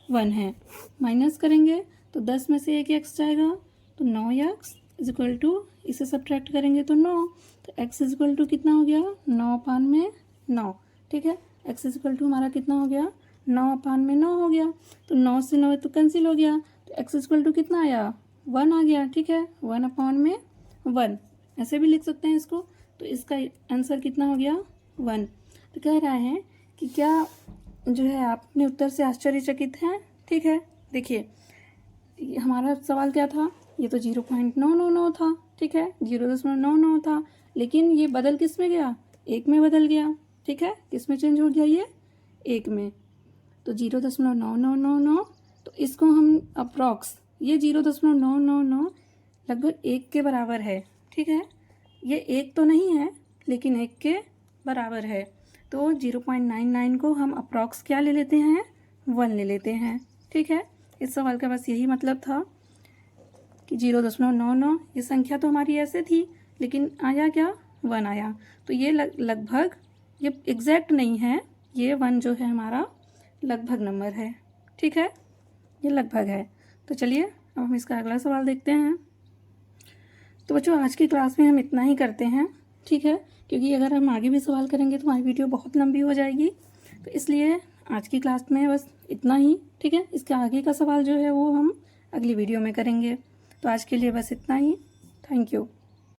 1 है। माइनस करेंगे तो 10 में से एक x जाएगा तो 9x, इज इक्वल टू, इसे सब्ट्रैक्ट करेंगे तो 9, तो x इज इक्वल टू कितना हो गया 9/9, ठीक है। x इज इक्वल टू हमारा कितना हो गया 9/9 हो गया, तो 9 से 9 तो कैंसिल हो गया, तो x इज इक्वल टू कितना आया 1 आ गया, ठीक है। 1/1 ऐसे भी लिख सकते हैं इसको, तो इसका आंसर कितना हो गया 1। तो कह रहा है कि क्या जो है आप अपने उत्तर से आश्चर्यचकित हैं, ठीक है। देखिए हमारा सवाल क्या था, ये तो 0.999 था, ठीक है, 0.99 था, लेकिन ये बदल किस में गया, 1 में बदल गया, ठीक है। किस में चेंज हो गया ये 1 में, तो 0.9999, तो इसको हम अप्रॉक्स, ये 0.999 लगभग 1 के बराबर है, ठीक है। ये 1 तो नहीं है लेकिन 1 के बराबर है, तो 0.99 को हम अप्रॉक्स क्या ले लेते हैं 1 ले लेते हैं, ठीक है। इस सवाल का बस यही मतलब था कि 0.99 ये संख्या तो हमारी ऐसे थी, लेकिन आया क्या 1 आया, तो ये लगभग, ये एग्जैक्ट नहीं है, ये 1 जो है हमारा लगभग नंबर है, ठीक है, ये लगभग है। तो चलिए अब हम इसका अगला सवाल देखते हैं। तो बच्चों आज की क्लास में हम इतना ही करते हैं, ठीक है, क्योंकि अगर हम आगे भी सवाल करेंगे तो हमारी वीडियो बहुत लंबी हो जाएगी, तो इसलिए आज की क्लास में बस इतना ही, ठीक है। इसके आगे का सवाल जो है वो हम अगली वीडियो में करेंगे। तो आज के लिए बस इतना ही, थैंक यू।